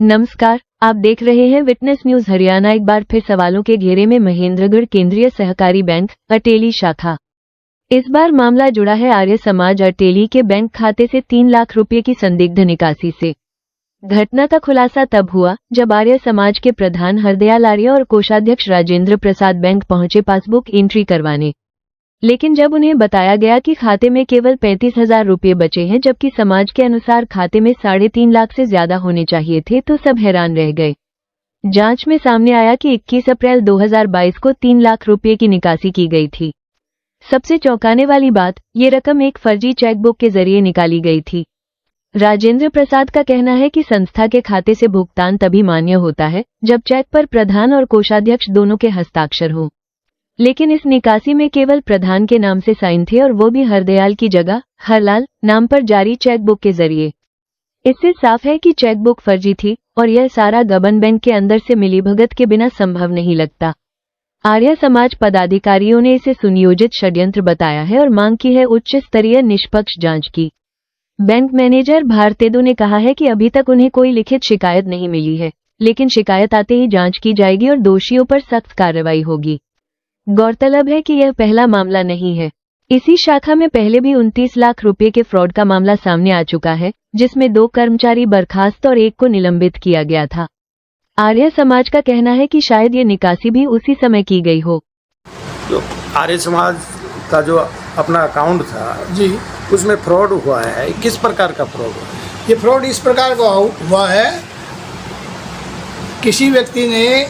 नमस्कार, आप देख रहे हैं विटनेस न्यूज हरियाणा। एक बार फिर सवालों के घेरे में महेंद्रगढ़ केंद्रीय सहकारी बैंक अटेली शाखा। इस बार मामला जुड़ा है आर्य समाज अटेली के बैंक खाते से 3 लाख रुपए की संदिग्ध निकासी से। घटना का खुलासा तब हुआ जब आर्य समाज के प्रधान हरदयाल आर्य और कोषाध्यक्ष राजेंद्र प्रसाद बैंक पहुंचे पासबुक एंट्री करवाने। लेकिन जब उन्हें बताया गया कि खाते में केवल 35,000 रुपये बचे हैं, जबकि समाज के अनुसार खाते में 3.5 लाख से ज्यादा होने चाहिए थे, तो सब हैरान रह गए। जांच में सामने आया कि 21 अप्रैल 2022 को 3 लाख रुपये की निकासी की गई थी। सबसे चौंकाने वाली बात, ये रकम एक फर्जी चेकबुक के जरिए निकाली गई थी। राजेंद्र प्रसाद का कहना है कि संस्था के खाते से भुगतान तभी मान्य होता है जब चेक पर प्रधान और कोषाध्यक्ष दोनों के हस्ताक्षर हो। लेकिन इस निकासी में केवल प्रधान के नाम से साइन थे, और वो भी हरदयाल की जगह हरलाल नाम पर जारी चेकबुक के जरिए। इससे साफ है कि चेकबुक फर्जी थी, और यह सारा गबन बैंक के अंदर से मिलीभगत के बिना संभव नहीं लगता। आर्य समाज पदाधिकारियों ने इसे सुनियोजित षड्यंत्र बताया है और मांग की है उच्च स्तरीय निष्पक्ष जांच की। बैंक मैनेजर भारतेदु ने कहा है कि अभी तक उन्हें कोई लिखित शिकायत नहीं मिली है, लेकिन शिकायत आते ही जांच की जाएगी और दोषियों पर सख्त कार्रवाई होगी। गौरतलब है कि यह पहला मामला नहीं है। इसी शाखा में पहले भी 29 लाख रुपए के फ्रॉड का मामला सामने आ चुका है, जिसमें 2 कर्मचारी बर्खास्त और 1 को निलंबित किया गया था। आर्य समाज का कहना है कि शायद ये निकासी भी उसी समय की गई हो। जो आर्य समाज का जो अपना अकाउंट था जी, उसमें फ्रॉड हुआ है, किस प्रकार का फ्रॉड हुआ है? ये फ्रॉड इस प्रकार का हुआ है, किसी व्यक्ति ने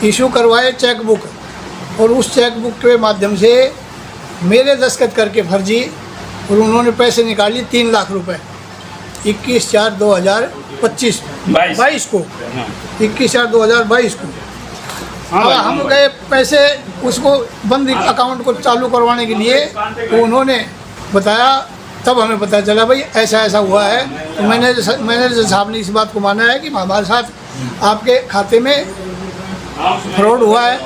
इशू करवाए चेकबुक, और उस चेकबुक के माध्यम से मेरे दस्तखत करके फर्जी, और उन्होंने पैसे निकाल लिए 3 लाख रुपए 21/4/2022 को 21/4/2022 को। अब हम गए पैसे उसको बंद अकाउंट को चालू करवाने के लिए, तो उन्होंने बताया, तब हमें पता चला भाई ऐसा ऐसा हुआ है। तो मैनेजर साहब ने इस बात को माना है कि हमारे साथ आपके खाते में फ्रॉड हुआ है।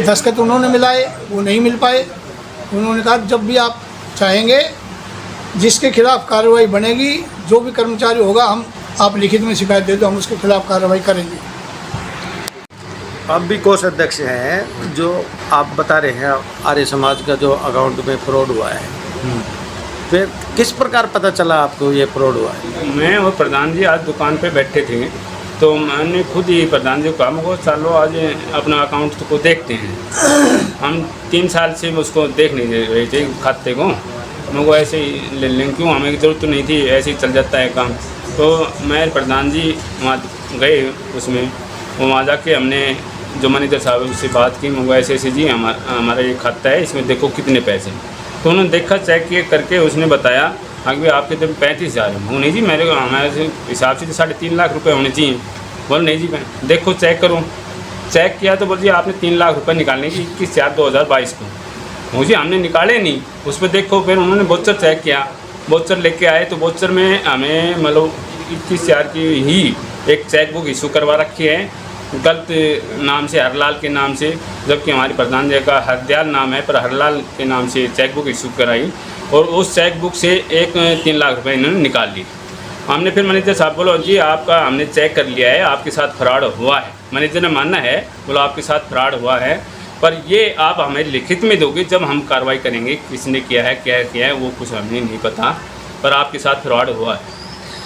दस्तखत उन्होंने मिलाए, वो नहीं मिल पाए। उन्होंने कहा जब भी आप चाहेंगे, जिसके खिलाफ कार्रवाई बनेगी, जो भी कर्मचारी होगा, हम आप लिखित में शिकायत दे दो, हम उसके खिलाफ कार्रवाई करेंगे। आप भी कोषाध्यक्ष हैं, जो आप बता रहे हैं आर्य समाज का जो अकाउंट में फ्रॉड हुआ है, फिर किस प्रकार पता चला आपको ये फ्रॉड हुआ है? मैं और प्रधान जी आज दुकान पे बैठे थे, तो मैंने खुद ही प्रधान जी को कहा, मुझको चलो आज अपना अकाउंट को देखते हैं। हम 3 साल से उसको देख नहीं दे रहे थे खाते को, मुझको ऐसे ही ले लें, क्यों हमें ज़रूरत तो नहीं थी, ऐसे ही चल जाता है काम। तो मैं प्रधान जी वहाँ गए, उसमें वहाँ जाके हमने जो मैनेजर साहब उससे बात की, मुझको ऐसे ऐसे जी हमारा ये खाता है, इसमें देखो कितने पैसे। तो उन्होंने देखा, चेक किए करके उसने बताया कि आपके तो 35,000 है। वो नहीं जी, हमारे हिसाब से तो 3.5 लाख रुपए होने चाहिए। बोल नहीं जी, मैं देखो चेक करूँ। चेक किया तो बोल जी आपने 3 लाख रुपए निकालने की 21/4/2022 को। मुझे हमने निकाले नहीं, उस पर देखो। फिर उन्होंने वोचर चेक किया, वोचर लेके आए, तो वोचर में हमें मतलब 21,000 की ही एक चेक बुक इशू करवा रखी है, गलत नाम से, हरलाल के नाम से, जबकि हमारे प्रधान जी का हरदयाल नाम है, पर हरलाल के नाम से चेक बुक इशू कराई, और उस चेक बुक से 3 लाख रुपए इन्होंने निकाल लिए। हमने फिर मैनेजर साहब बोलो जी आपका हमने चेक कर लिया है, आपके साथ फ्रॉड हुआ है। मैनेजर ने मानना है, बोलो आपके साथ फ्रॉड हुआ है, पर ये आप हमें लिखित में दोगे जब हम कार्रवाई करेंगे, किसने किया है, क्या किया है, वो कुछ हमें नहीं पता, पर आपके साथ फ्रॉड हुआ है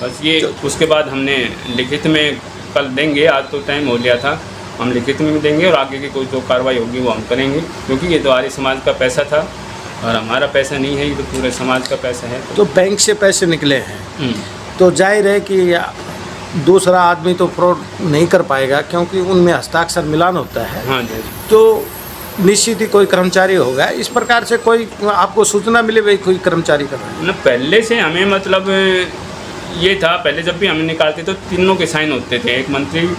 बस ये। उसके बाद हमने लिखित में कल देंगे, आज तो टाइम हो गया था, हम लिखित में भी देंगे, और आगे की कोई जो कार्रवाई होगी वो हम करेंगे, क्योंकि ये तो आर्य समाज का पैसा था और हमारा पैसा नहीं है, ये तो पूरे समाज का पैसा है। तो बैंक से पैसे निकले हैं, तो जाहिर है कि दूसरा आदमी तो फ्रॉड नहीं कर पाएगा, क्योंकि उनमें हस्ताक्षर मिलान होता है। हाँ जी। तो निश्चित ही कोई कर्मचारी होगा। इस प्रकार से कोई आपको सूचना मिले भाई कोई कर्मचारी कर रहा है ना? पहले से हमें मतलब ये था, पहले जब भी हमें निकालते तो तीनों के साइन होते थे, एक मंत्री,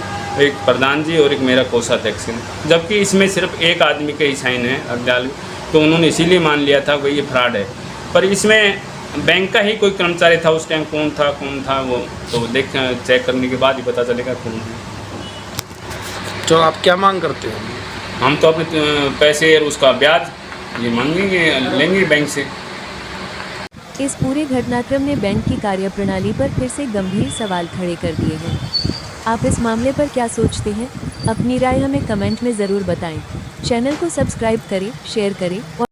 एक प्रधान जी और एक मेरा कोषाध्यक्ष, जबकि इसमें सिर्फ एक आदमी के ही साइन है, हरदयाल। तो उन्होंने इसीलिए मान लिया था कि ये फ्रॉड है, पर इसमें बैंक का ही कोई कर्मचारी था उस टाइम। कौन था वो तो चेक करने के बाद ही पता चलेगा कौन है। तो आप क्या मांग करते हो? हम तो अपने पैसे और उसका ब्याज ये मांगेंगे, लेंगे बैंक से। इस पूरे घटनाक्रम ने बैंक की कार्यप्रणाली पर फिर से गंभीर सवाल खड़े कर दिए हैं। आप इस मामले पर क्या सोचते हैं? अपनी राय हमें कमेंट में ज़रूर बताएं। चैनल को सब्सक्राइब करें, शेयर करें और